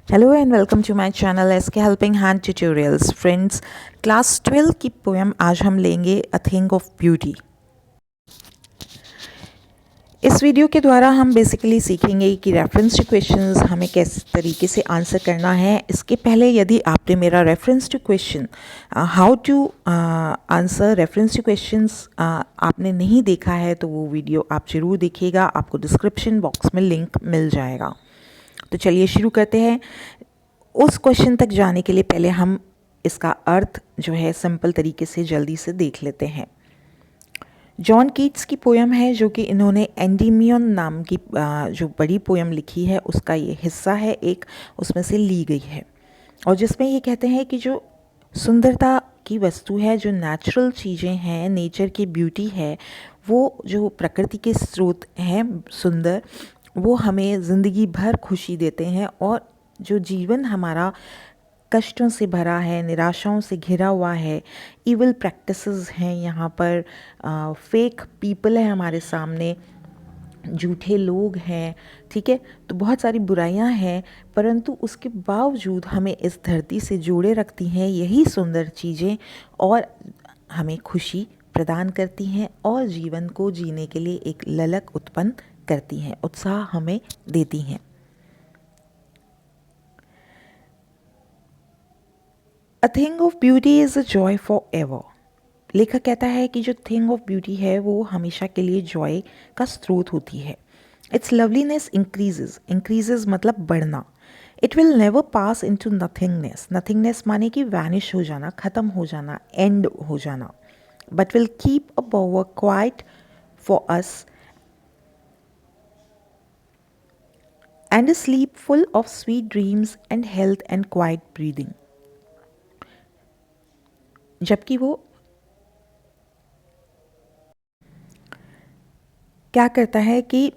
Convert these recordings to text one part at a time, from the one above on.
Hello and welcome to my channel SK Helping Hand Tutorials. Friends, class 12 की poem आज हम लेंगे a thing of beauty. इस video के द्वारा हम बेसिकली सीखेंगे कि रेफरेंस टू क्वेश्चंस हमें किस तरीके से आंसर करना है। इसके पहले यदि आपने मेरा reference to question how to answer reference to questions आपने नहीं देखा है तो वो वीडियो आप ज़रूर देखिएगा, आपको डिस्क्रिप्शन बॉक्स में लिंक मिल जाएगा। तो चलिए शुरू करते हैं। उस क्वेश्चन तक जाने के लिए पहले हम इसका अर्थ जो है सिंपल तरीके से जल्दी से देख लेते हैं। जॉन कीट्स की पोएम है जो कि इन्होंने एंडीमियन नाम की जो बड़ी पोएम लिखी है उसका ये हिस्सा है, एक उसमें से ली गई है, और जिसमें ये कहते हैं कि जो सुंदरता की वस्तु है, जो नेचुरल चीज़ें हैं, नेचर की ब्यूटी है, वो जो प्रकृति के स्रोत हैं सुंदर, वो हमें ज़िंदगी भर खुशी देते हैं। और जो जीवन हमारा कष्टों से भरा है, निराशाओं से घिरा हुआ है, इविल प्रैक्टिसेस हैं यहाँ पर, फेक पीपल है हमारे सामने, झूठे लोग हैं, ठीक है, तो बहुत सारी बुराइयां हैं, परंतु उसके बावजूद हमें इस धरती से जोड़े रखती हैं यही सुंदर चीज़ें और हमें खुशी प्रदान करती हैं और जीवन को जीने के लिए एक ललक उत्पन्न करती हैं, उत्साह हमें देती हैं। A thing of beauty is a joy for ever. लेखक कहता है कि जो थिंग ऑफ ब्यूटी है वो हमेशा के लिए जॉय का स्रोत होती है। इट्स लवलीनेस इंक्रीजेज मतलब बढ़ना। It will never pass into nothingness, nothingness माने कि वैनिश हो जाना, ख़त्म हो जाना, एंड हो जाना, but will keep a power quiet for us and a sleep full of sweet dreams and health and quiet breathing। जबकि वो क्या करता है कि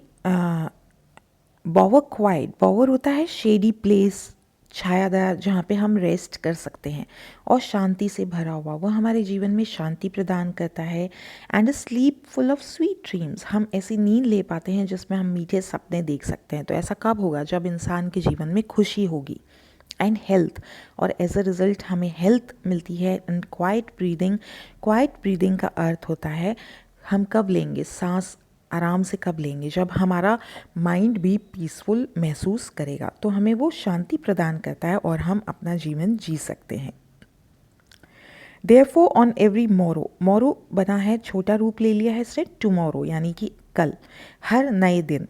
बॉवर क्वाइट, बॉवर होता है शेडी प्लेस, छायादार, जहाँ पे हम रेस्ट कर सकते हैं, और शांति से भरा हुआ, वो हमारे जीवन में शांति प्रदान करता है। And a slip full of sweet dreams, हम ऐसी नींद ले पाते हैं जिसमें हम मीठे सपने देख सकते हैं। तो ऐसा कब होगा? जब इंसान के जीवन में खुशी होगी। एंड हेल्थ, और एज अ रिज़ल्ट हमें हेल्थ मिलती है। And quite breathing, quite breathing का अर्थ होता है हम कब लेंगे सांस, आराम से कब लेंगे? जब हमारा माइंड भी पीसफुल महसूस करेगा, तो हमें वो शांति प्रदान करता है और हम अपना जीवन जी सकते हैं। देयरफॉर ऑन एवरी मोरो, मोरो बना है, छोटा रूप ले लिया है इसने टुमारो, यानी कि कल, हर नए दिन।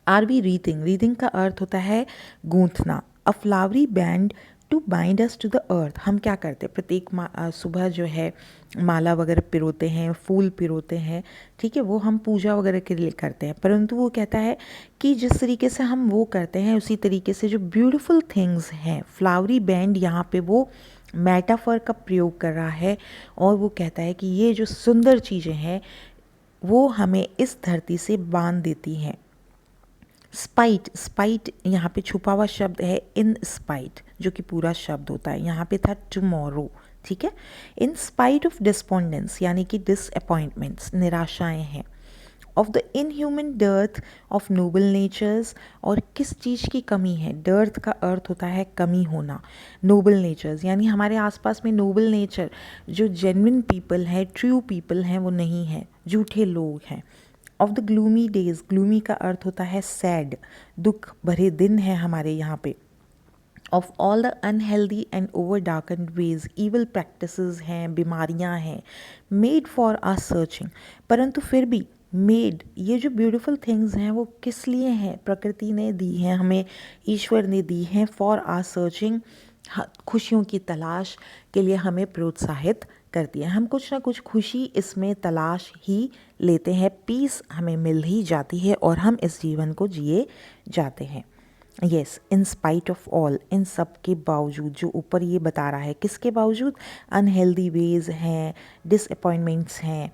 आर वी रीथिंग, रीथिंग का अर्थ होता है गूंथना। A flowery band to bind us to the earth, हम क्या करते हैं प्रत्येक सुबह जो है माला वगैरह पिरोते हैं, फूल पिरोते हैं, ठीक है, वो हम पूजा वगैरह के लिए करते हैं। परंतु वो कहता है कि जिस तरीके से हम वो करते हैं उसी तरीके से जो ब्यूटीफुल थिंग्स हैं, फ्लावरी बैंड यहाँ पे वो मेटाफर का प्रयोग कर रहा है, और वो कहता है कि ये जो सुंदर चीज़ें हैं वो हमें इस धरती से बांध देती हैं। स्पाइट, स्पाइट यहाँ पे छुपा हुआ शब्द है इन स्पाइट, जो कि पूरा शब्द होता है, यहाँ पे था टुमारो, ठीक है। इन स्पाइट ऑफ डिस्पोंडेंस यानी कि डिसअपॉइंटमेंट्स, निराशाएं हैं। Of the inhuman dearth of noble natures, और किस चीज़ की कमी है? डर्थ का अर्थ होता है कमी होना। नोबल नेचर्स यानी हमारे आसपास में नोबल नेचर, जो जेन्युइन पीपल है, ट्रू पीपल हैं, वो नहीं है, झूठे लोग हैं। Of the gloomy days, gloomy का अर्थ होता है सैड, दुख भरे दिन है हमारे यहाँ पे। Of all the unhealthy and over darkened ways, evil practices हैं, बीमारियाँ हैं। मेड फॉर आर सर्चिंग, परंतु फिर भी मेड, ये जो ब्यूटीफुल थिंग्स हैं वो किस लिए हैं? प्रकृति ने दी हैं हमें, ईश्वर ने दी हैं, फॉर आर सर्चिंग, खुशियों की तलाश के लिए हमें प्रोत्साहित करती है। हम कुछ ना कुछ खुशी इसमें तलाश ही लेते हैं, पीस हमें मिल ही जाती है और हम इस जीवन को जिए जाते हैं। Yes, in spite of all, इन सब के बावजूद, जो ऊपर ये बता रहा है किसके बावजूद? अनहेल्दी वेज हैं, डिसअपॉइंटमेंट्स हैं,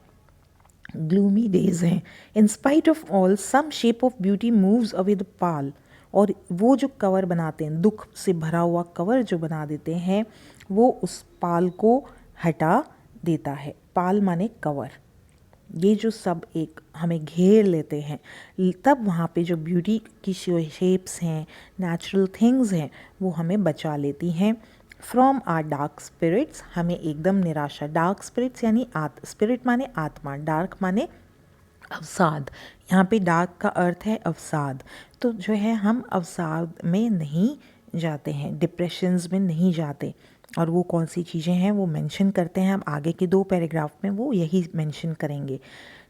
ग्लूमी डेज हैं। In spite of all some shape of beauty moves away the pall, और वो जो कवर बनाते हैं, दुख से भरा हुआ कवर जो बना देते हैं, वो उस पाल को हटा देता है। पाल माने कवर। ये जो सब एक हमें घेर लेते हैं, तब वहाँ पे जो ब्यूटी की शेप्स हैं, नेचुरल थिंग्स हैं, वो हमें बचा लेती हैं फ्रॉम आर डार्क स्पिरिट्स। हमें एकदम निराशा, डार्क स्पिरिट्स यानी स्पिरिट माने आत्मा, डार्क माने अवसाद। यहाँ पे डार्क का अर्थ है अवसाद। तो जो है हम अवसाद में नहीं जाते हैं, डिप्रेशंस में नहीं जाते। और वो कौन सी चीज़ें हैं वो मेंशन करते हैं, हम आगे के 2 पैराग्राफ में वो यही मेंशन करेंगे।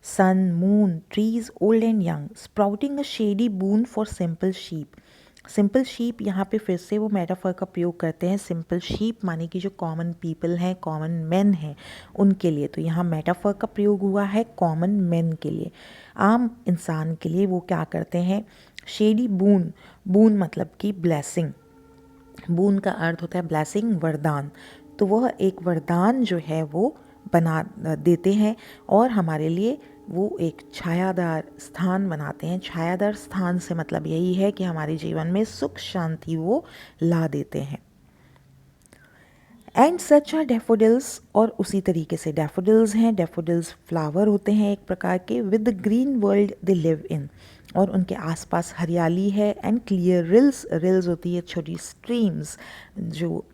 Sun, moon, trees old and young, sprouting a shady boon for simple sheep. Simple sheep, यहाँ पे फिर से वो मेटाफर का प्रयोग करते हैं। सिंपल शीप माने कि जो कॉमन पीपल हैं, कॉमन मैन हैं, उनके लिए। तो यहाँ मेटाफर का प्रयोग हुआ है कॉमन मैन के लिए, आम इंसान के लिए। वो क्या करते हैं, शेडी बून, बून मतलब कि ब्लेसिंग, बून का अर्थ होता है ब्लेसिंग, वरदान। तो वह एक वरदान जो है वो बना देते हैं और हमारे लिए वो एक छायादार स्थान बनाते हैं। छायादार स्थान से मतलब यही है कि हमारे जीवन में सुख शांति वो ला देते हैं। एंड सच आर डैफोडिल्स, और उसी तरीके से डैफोडिल्स हैं। डैफोडिल्स फ्लावर होते हैं एक प्रकार के। With the green world they live in, और उनके आसपास हरियाली है। एंड क्लियर रिल्स, रिल्स होती है छोटी स्ट्रीम्स, जो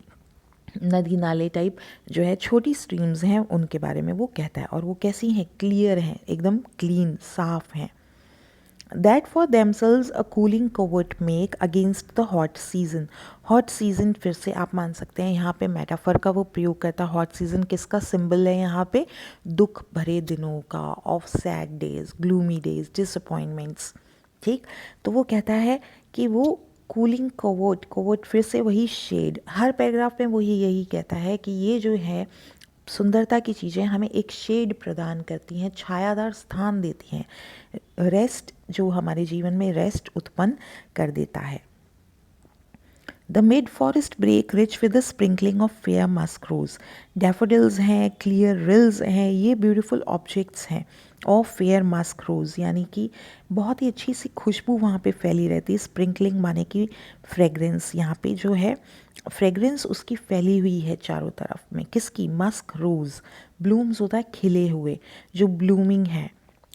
नदी नाले टाइप जो है छोटी स्ट्रीम्स हैं, उनके बारे में वो कहता है। और वो कैसी हैं, क्लियर हैं, एकदम क्लीन, साफ हैं। That for themselves a cooling covert make against the hot season. Hot season फिर से आप मान सकते हैं यहाँ पे मेटाफर का वो प्रयोग करता है। हॉट सीजन किसका सिंबल है यहाँ पे, दुख भरे दिनों का, of sad days, gloomy days, disappointments. ठीक, तो वो कहता है कि वो कूलिंग कोवर्ट, कोवर्ट फिर से वही शेड, हर पैराग्राफ में वो यही कहता है कि ये जो है सुंदरता की चीज़ें हमें एक शेड प्रदान करती हैं, छायादार स्थान देती हैं, रेस्ट, जो हमारे जीवन में रेस्ट उत्पन्न कर देता है। The mid forest brake rich with the sprinkling of fair musk rose. Daffodils हैं, क्लियर रिल्स हैं, ये ब्यूटीफुल ऑब्जेक्ट्स हैं। ऑफ फेयर मस्क रोज यानी कि बहुत ही अच्छी सी खुशबू वहाँ पे फैली रहती है। स्प्रिंकलिंग माने कि फ्रेगरेंस, यहाँ पे जो है फ्रेगरेंस उसकी फैली हुई है चारों तरफ में। किसकी, मस्क रोज। ब्लूम्स होता है खिले हुए, जो ब्लूमिंग है।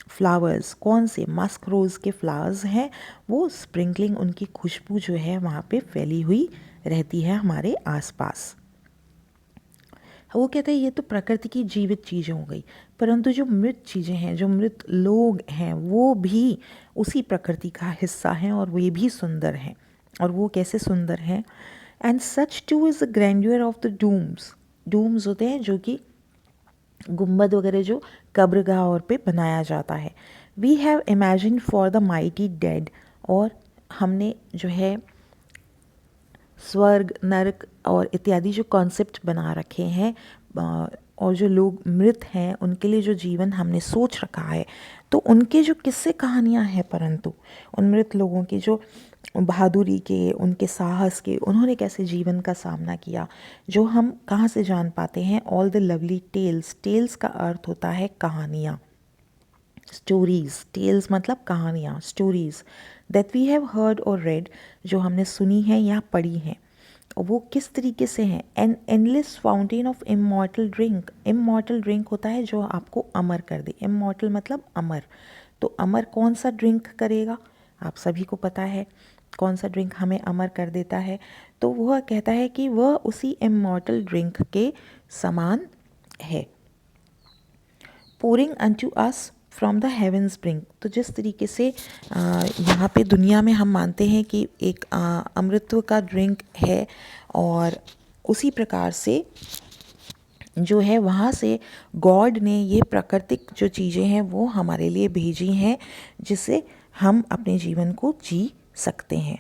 फ्लावर्स कौन से, मस्क रोज़ के फ्लावर्स हैं, वो स्प्रिंकलिंग, उनकी खुशबू जो है वहाँ पे फैली हुई रहती है हमारे आसपास। वो कहते हैं ये तो प्रकृति की जीवित चीज़ें हो गई, परंतु जो मृत चीज़ें हैं, जो मृत लोग हैं, वो भी उसी प्रकृति का हिस्सा हैं और वे भी सुंदर हैं। और वो कैसे सुंदर हैं, and such too is the grandeur of the dooms. Dooms होते हैं जो कि गुम्बद वगैरह जो कब्रगाह और पे बनाया जाता है। We have imagine for the mighty dead, और हमने जो है स्वर्ग, नरक और इत्यादि जो कॉन्सेप्ट बना रखे हैं, और जो लोग मृत हैं उनके लिए जो जीवन हमने सोच रखा है, तो उनके जो किस्से कहानियाँ हैं, परंतु उन मृत लोगों की जो बहादुरी के, उनके साहस के, उन्होंने कैसे जीवन का सामना किया, जो हम कहाँ से जान पाते हैं। All the lovely tales, tales का अर्थ होता है कहानियाँ, स्टोरीज, टेल्स मतलब कहानियाँ, stories that we have heard और रेड, जो हमने सुनी है या पढ़ी हैं। वो किस तरीके से हैं, an endless fountain of immortal drink. Immortal drink होता है जो आपको अमर कर दे, इमॉर्टल मतलब अमर। तो अमर कौन सा ड्रिंक करेगा, आप सभी को पता है कौन सा ड्रिंक हमें अमर कर देता है। तो वह कहता है कि वह उसी इमॉर्टल ड्रिंक के समान है। pouring unto us from the haven spring. तो जिस तरीके से यहाँ पे दुनिया में हम मानते हैं कि एक अमृतत्व का ड्रिंक है, और उसी प्रकार से जो है वहाँ से गॉड ने ये प्राकृतिक जो चीज़ें हैं वो हमारे लिए भेजी हैं, जिससे हम अपने जीवन को जी सकते हैं।